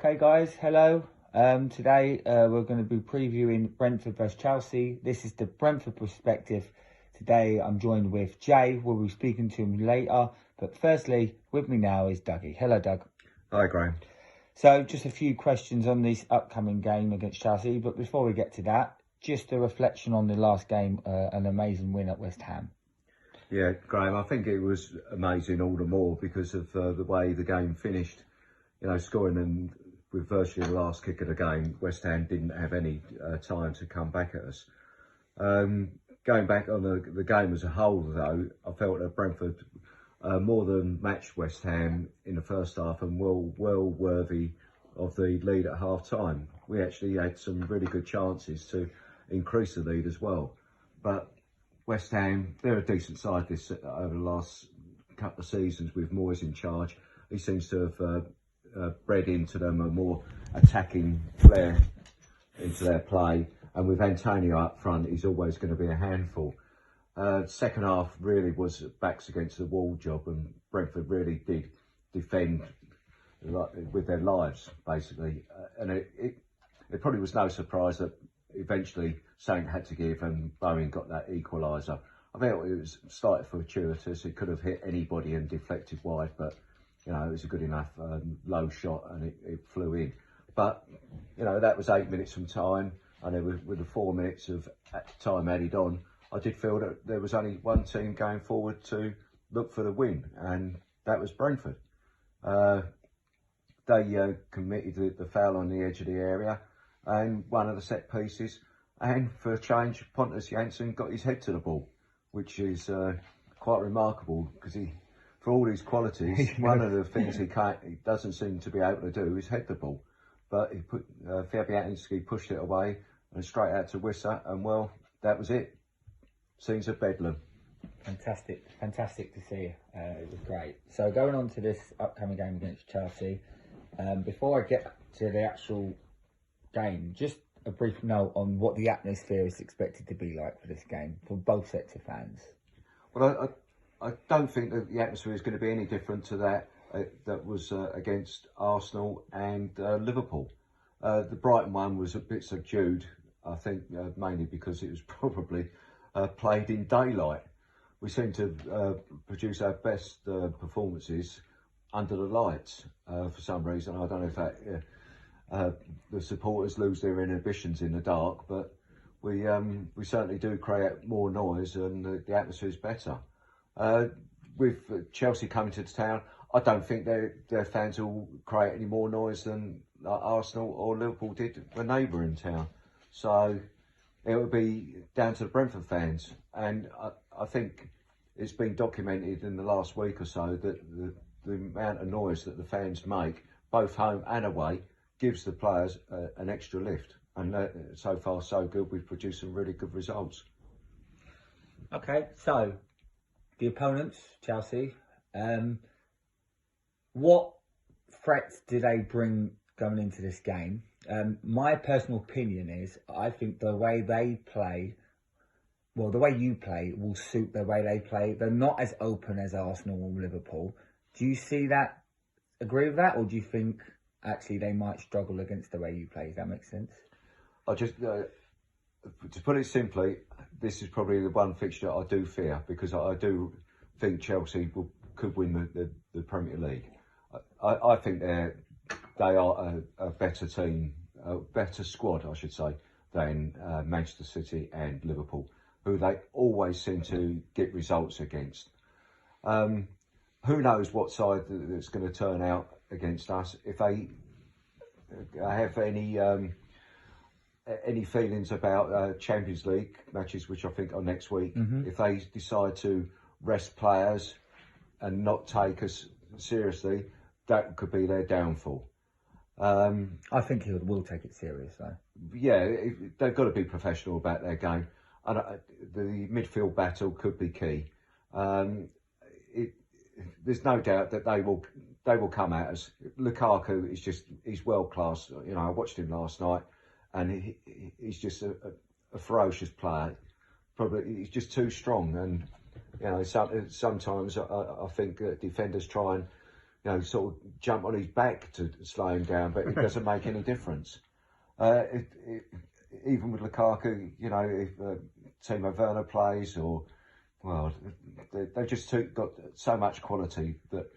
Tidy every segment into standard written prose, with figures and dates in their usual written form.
Okay guys, hello. Today we're going to be previewing Brentford vs Chelsea. This is the Brentford perspective. Today I'm joined with Jay. We'll be speaking to him later. But firstly, with me now is Dougie. Hello, Doug. Hi, Graham. So just a few questions on this upcoming game against Chelsea. But before we get to that, just a reflection on the last game, an amazing win at West Ham. Yeah, Graham, I think it was amazing all the more because of the way the game finished. You know, scoring and with virtually the last kick of the game, West Ham didn't have any time to come back at us. Going back on the game as a whole, though, I felt that Brentford more than matched West Ham in the first half and well worthy of the lead at half time. We actually had some really good chances to increase the lead as well. But West Ham, they're a decent side over the last couple of seasons with Moyes in charge. He seems to have bred into them a more attacking flair into their play, and with Antonio up front, he's always going to be a handful. Second half really was backs against the wall job, and Brentford really did defend with their lives basically, and it probably was no surprise that eventually something had to give and Bowen got that equaliser. I think it was slightly fortuitous. It could have hit anybody and deflected wide, but you know, it was a good enough low shot and it flew in. But, you know, that was 8 minutes from time, and then with the 4 minutes of time added on, I did feel that there was only one team going forward to look for the win, and that was Brentford. They committed the foul on the edge of the area and one of the set pieces, and for a change, Pontus Jansson got his head to the ball, which is quite remarkable because for all his qualities, one of the things he doesn't seem to be able to do is head the ball. But he Fabianski pushed it away and straight out to Wissa, and well, that was it. Scenes of bedlam. Fantastic to see. It was great. So going on to this upcoming game against Chelsea, before I get to the actual game, just a brief note on what the atmosphere is expected to be like for this game for both sets of fans. Well, I don't think that the atmosphere is going to be any different to that was against Arsenal and Liverpool. The Brighton one was a bit subdued, I think, mainly because it was probably played in daylight. We seem to produce our best performances under the lights for some reason. I don't know if that the supporters lose their inhibitions in the dark, but we certainly do create more noise and the atmosphere is better. With Chelsea coming to town, I don't think their fans will create any more noise than Arsenal or Liverpool did when they were in town. So it will be down to the Brentford fans. And I think it's been documented in the last week or so that the amount of noise that the fans make, both home and away, gives the players an extra lift. And so far so good. We've produced some really good results. Okay, so the opponents, Chelsea, what threats do they bring going into this game? My personal opinion is I think the way they play, well, the way you play will suit the way they play. They're not as open as Arsenal or Liverpool. Do you see that, agree with that, or do you think actually they might struggle against the way you play? Does that make sense? I just, to put it simply, this is probably the one fixture I do fear, because I do think Chelsea could win the Premier League. I think they are a better team, a better squad, I should say, than Manchester City and Liverpool, who they always seem to get results against. Who knows what side that's going to turn out against us? If they have any feelings about Champions League matches, which I think are next week, if they decide to rest players and not take us seriously, that could be their downfall. I think he will take it serious, though. Yeah, they've got to be professional about their game, and the midfield battle could be key. There's no doubt that they will come at us. Lukaku he's world class. You know, I watched him last night, and he's just a ferocious player. Probably he's just too strong, and you know, sometimes I think defenders try and sort of jump on his back to slow him down, but it doesn't make any difference. Even with Lukaku, if Timo Werner plays, they've just got so much quality that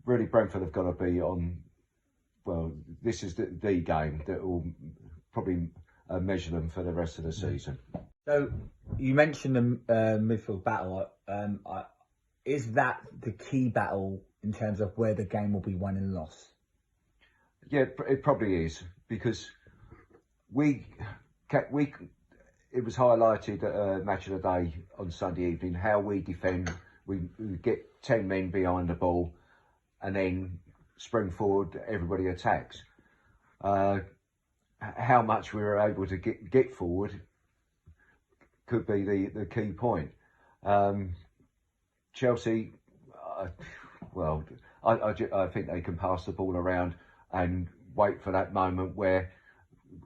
really Brentford have got to be on. Well, this is the game that will probably measure them for the rest of the season. So you mentioned the midfield battle. Is that the key battle in terms of where the game will be won and lost? Yeah, it probably is, because it was highlighted at Match of the Day on Sunday evening how we defend. We get 10 men behind the ball and then spring forward, everybody attacks. How much we were able to get forward could be the key point. Chelsea, I think they can pass the ball around and wait for that moment where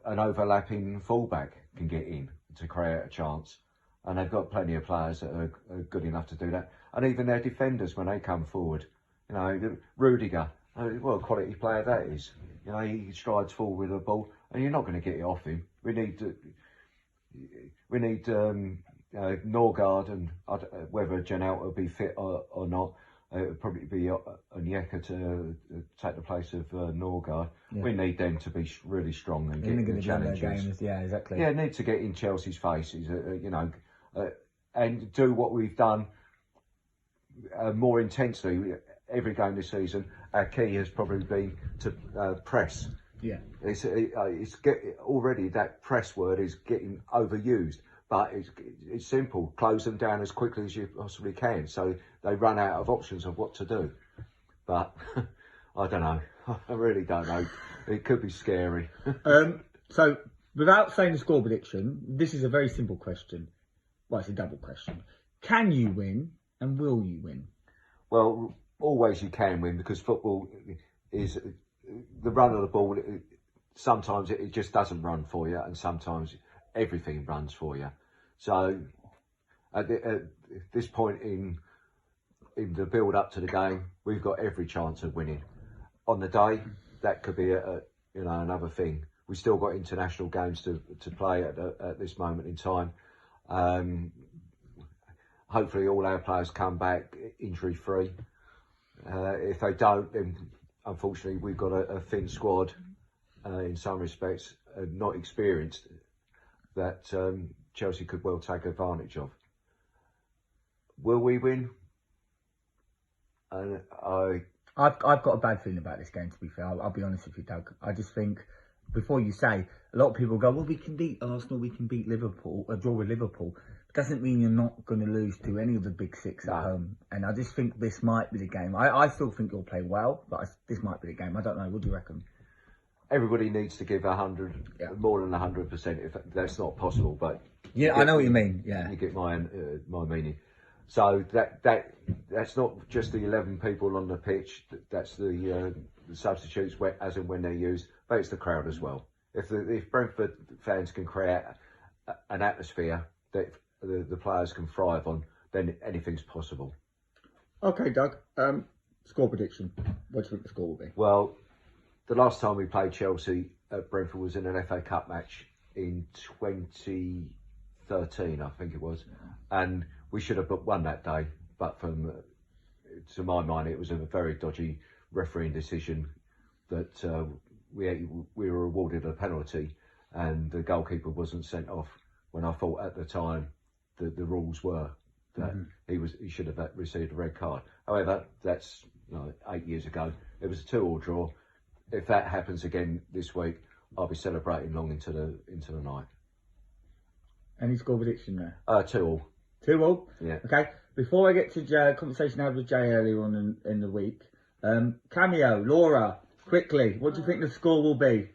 an overlapping fullback can get in to create a chance. And they've got plenty of players that are good enough to do that. And even their defenders, when they come forward, Rudiger, what a quality player that is. He strides forward with the ball, and you're not going to get it off him. We need Norgard, and whether Janelt will be fit or not. It would probably be Onyeka to take the place of Norgard. Yeah. We need them to be really strong and get in the challenges. Yeah, exactly. Yeah, need to get in Chelsea's faces, and do what we've done more intensely every game this season. Our key has probably been to press. Yeah, already that press word is getting overused. But it's simple. Close them down as quickly as you possibly can, so they run out of options of what to do. But I don't know. I really don't know. It could be scary. So, without saying the score prediction, this is a very simple question. Well, it's a double question. Can you win, and will you win? Well, always you can win, because football is the run of the ball. Sometimes it just doesn't run for you, and sometimes everything runs for you. So at this point in the build up to the game, we've got every chance of winning. On the day, that could be another thing. We still got international games to play at this moment in time. Hopefully all our players come back injury free. If they don't, then unfortunately we've got a thin squad in some respects, not experienced, that Chelsea could well take advantage of. Will we win? And I've got a bad feeling about this game, to be fair. I'll be honest with you, Doug. I just think, before you say, a lot of people go, well, we can beat Arsenal, we can beat Liverpool, draw with Liverpool. Doesn't mean you're not going to lose to any of the big six at home. And I just think this might be the game. I still think you'll play well, but this might be the game. I don't know. What do you reckon? Everybody needs to give 100, more than 100%. If that's not possible, but yeah, I know what you mean. Yeah, you get my meaning. So that's not just the 11 people on the pitch. That's the substitutes as and when they're used, but it's the crowd as well. If Brentford fans can create an atmosphere that the players can thrive on, then anything's possible. Okay, Doug. Score prediction. What do you think the score will be? Well, the last time we played Chelsea at Brentford was in an FA Cup match in 2013, I think it was. And we should have won that day. But to my mind, it was a very dodgy refereeing decision that we were awarded a penalty and the goalkeeper wasn't sent off, when I thought at the time the rules were that he should have received a red card. However, that's 8 years ago. It was a 2-2 draw. If that happens again this week, I'll be celebrating long into the night. Any score prediction there? 2-2. 2-2? Yeah. Okay. Before I get to conversation I had with Jay earlier on in the week, Cameo, Laura, quickly, what do you think the score will be?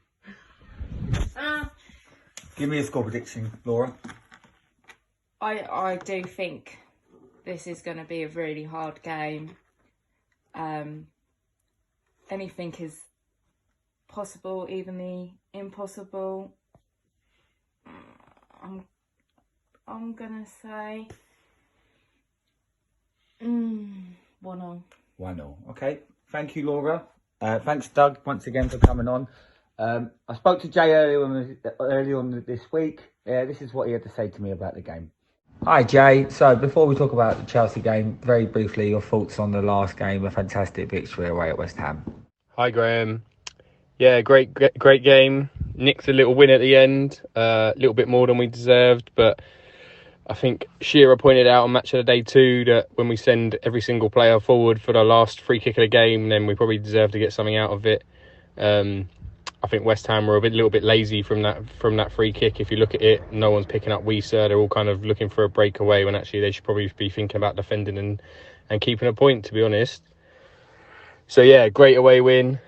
Give me a score prediction, Laura. I do think this is going to be a really hard game. Anything is possible, even the impossible. I'm gonna say 1-0. 1-0. Okay. Thank you, Laura. Thanks, Doug, once again for coming on. I spoke to Jay earlier on this week. This is what he had to say to me about the game. Hi, Jay. So before we talk about the Chelsea game, very briefly, your thoughts on the last game, a fantastic victory away at West Ham. Hi, Graham. Yeah, great game. Nicked a little win at the end, a little bit more than we deserved, but I think Shearer pointed out on Match of the Day 2 that when we send every single player forward for the last free kick of the game, then we probably deserve to get something out of it. I think West Ham were a little bit lazy from that free kick. If you look at it, no one's picking up Wieser. They're all kind of looking for a breakaway when actually they should probably be thinking about defending and keeping a point, to be honest. So yeah, great away win.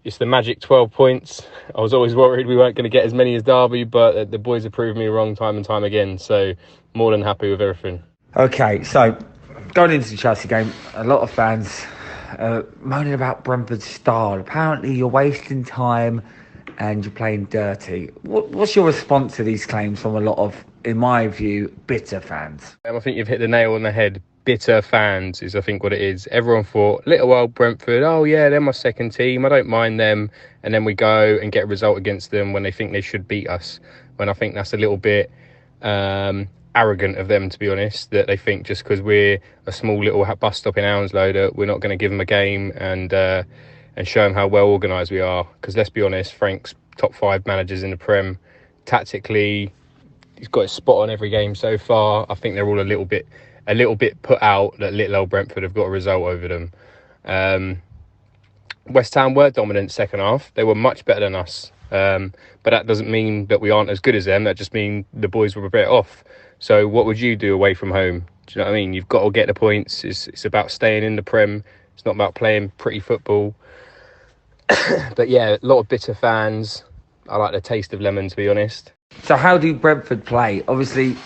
It's the magic 12 points. I was always worried we weren't going to get as many as Derby, but the boys have proved me wrong time and time again. So more than happy with everything. Okay, so going into the Chelsea game, a lot of fans moaning about Brentford's style. Apparently you're wasting time and you're playing dirty. What's your response to these claims from a lot of, in my view, bitter fans? I think you've hit the nail on the head. Bitter fans is, I think, what it is. Everyone thought, little old Brentford, oh yeah, they're my second team, I don't mind them. And then we go and get a result against them when they think they should beat us. When I think that's a little bit arrogant of them, to be honest, that they think just because we're a small little bus stop in Hounslow that we're not going to give them a game and show them how well organised we are. Because let's be honest, Frank's top 5 managers in the Prem. Tactically, he's got his spot on every game so far. I think they're all a little bit put out that little old Brentford have got a result over them. West Ham were dominant second half. They were much better than us. But that doesn't mean that we aren't as good as them. That just means the boys were a bit off. So what would you do away from home? Do you know what I mean? You've got to get the points. It's about staying in the Prem. It's not about playing pretty football. But yeah, a lot of bitter fans. I like the taste of lemon, to be honest. So how do Brentford play? Obviously,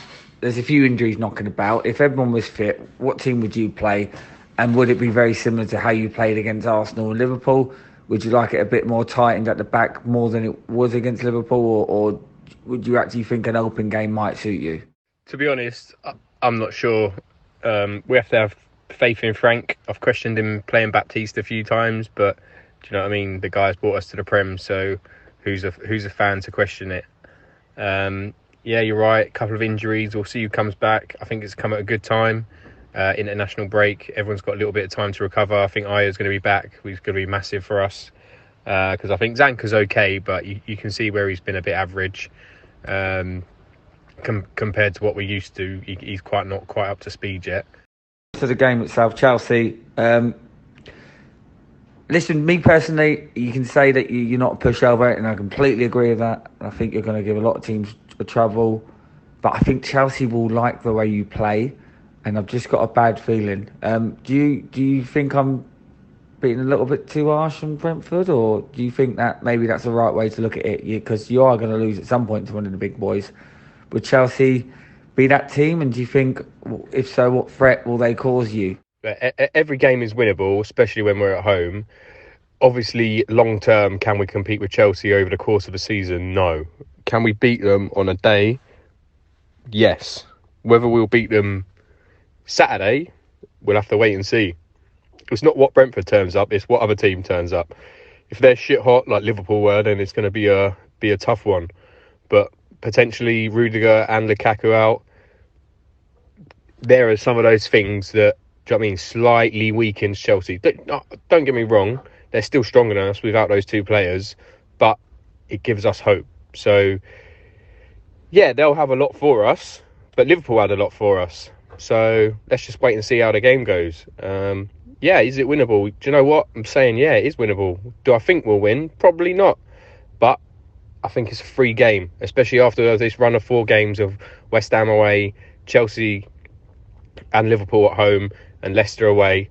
there's a few injuries knocking about. If everyone was fit, what team would you play? And would it be very similar to how you played against Arsenal and Liverpool? Would you like it a bit more tightened at the back more than it was against Liverpool? Or would you actually think an open game might suit you? To be honest, I'm not sure. We have to have faith in Frank. I've questioned him playing Baptiste a few times, but do you know what I mean? The guy's brought us to the Prem, so who's a fan to question it? Yeah, you're right. A couple of injuries. We'll see who comes back. I think it's come at a good time. International break. Everyone's got a little bit of time to recover. I think Aya's going to be back. He's going to be massive for us. Because I think Zanka's okay, but you can see where he's been a bit average. Compared to what we're used to, he's not quite up to speed yet. To the game itself, Chelsea. Listen, me personally, you can say that you're not a pushover, and I completely agree with that. I think you're going to give a lot of teams a trouble, but I think Chelsea will like the way you play, and I've just got a bad feeling. Do you think I'm being a little bit too harsh on Brentford, or do you think that maybe that's the right way to look at it? Because you are going to lose at some point to one of the big boys. Would Chelsea be that team? And do you think, if so, what threat will they cause you? Every game is winnable, especially when we're at home. Obviously, long term, can we compete with Chelsea over the course of a season? No. Can we beat them on a day? Yes. Whether we'll beat them Saturday, we'll have to wait and see. It's not what Brentford turns up, it's what other team turns up. If they're shit hot like Liverpool were, then it's going to be a tough one. But potentially Rudiger and Lukaku out, there are some of those things that, do you know what I mean, slightly weakens Chelsea. Don't get me wrong, they're still stronger than us without those two players, but it gives us hope. So, yeah, they'll have a lot for us, but Liverpool had a lot for us. So let's just wait and see how the game goes. Yeah, is it winnable? Do you know what? I'm saying, yeah, it is winnable. Do I think we'll win? Probably not. But I think it's a free game, especially after this run of 4 games of West Ham away, Chelsea and Liverpool at home, and Leicester away.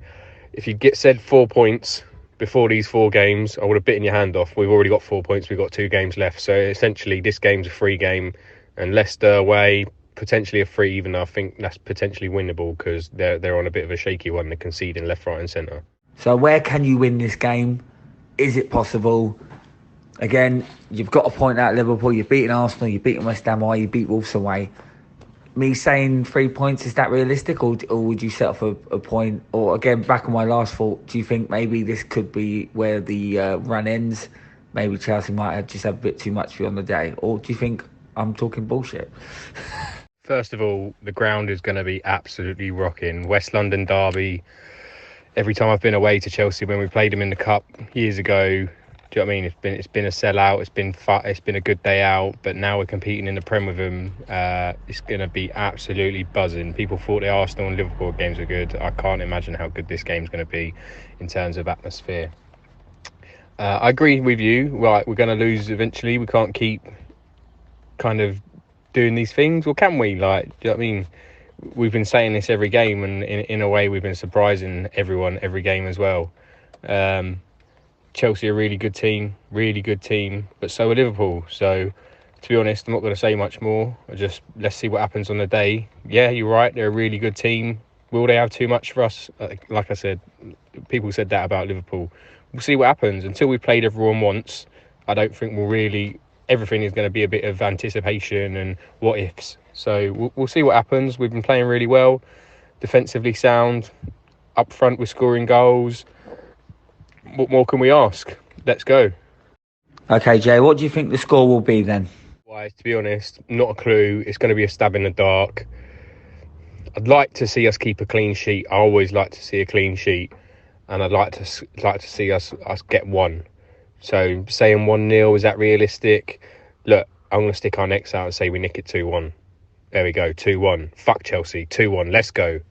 If you said 4 points before these 4 games, I would have bitten your hand off. We've already got 4 points. We've got 2 games left. So essentially, this game's a free game, and Leicester away, potentially a free, even though I think that's potentially winnable because they're on a bit of a shaky one. They're conceding left, right and centre. So where can you win this game? Is it possible? Again, you've got to point out Liverpool. You've beaten Arsenal, you've beaten West Ham away, you beat Wolves away. me saying 3 points, is that realistic, or would you set off a point? Or again, back on my last thought, do you think maybe this could be where the run ends? Maybe Chelsea might have just have a bit too much for you on the day, or do you think I'm talking bullshit? First of all, the ground is going to be absolutely rocking. West London derby. Every time I've been away to Chelsea when we played them in the cup years ago, do you know what I mean? It's been a sellout. It's been fun. It's been a good day out. But now we're competing in the Prem with them. It's going to be absolutely buzzing. People thought the Arsenal and Liverpool games were good. I can't imagine how good this game's going to be in terms of atmosphere. I agree with you. Right, we're going to lose eventually. We can't keep kind of doing these things. Or can we? Like, do you know what I mean? We've been saying this every game, and in a way, we've been surprising everyone every game as well. Chelsea are a really good team, but so are Liverpool. So, to be honest, I'm not going to say much more. Let's see what happens on the day. Yeah, you're right. They're a really good team. Will they have too much for us? Like I said, people said that about Liverpool. We'll see what happens. Until we've played everyone once, I don't think everything is going to be a bit of anticipation and what ifs. So we'll see what happens. We've been playing really well, defensively sound, up front with scoring goals. What more can we ask? Let's go. Okay, Jay, what do you think the score will be then? Why, to be honest, not a clue. It's going to be a stab in the dark. I'd like to see us keep a clean sheet. I always like to see a clean sheet, and I'd like to see us get one. So saying 1-0, is that realistic? Look, I'm going to stick our necks out and say we nick it 2-1. There we go, 2-1. Fuck Chelsea, 2-1. Let's go.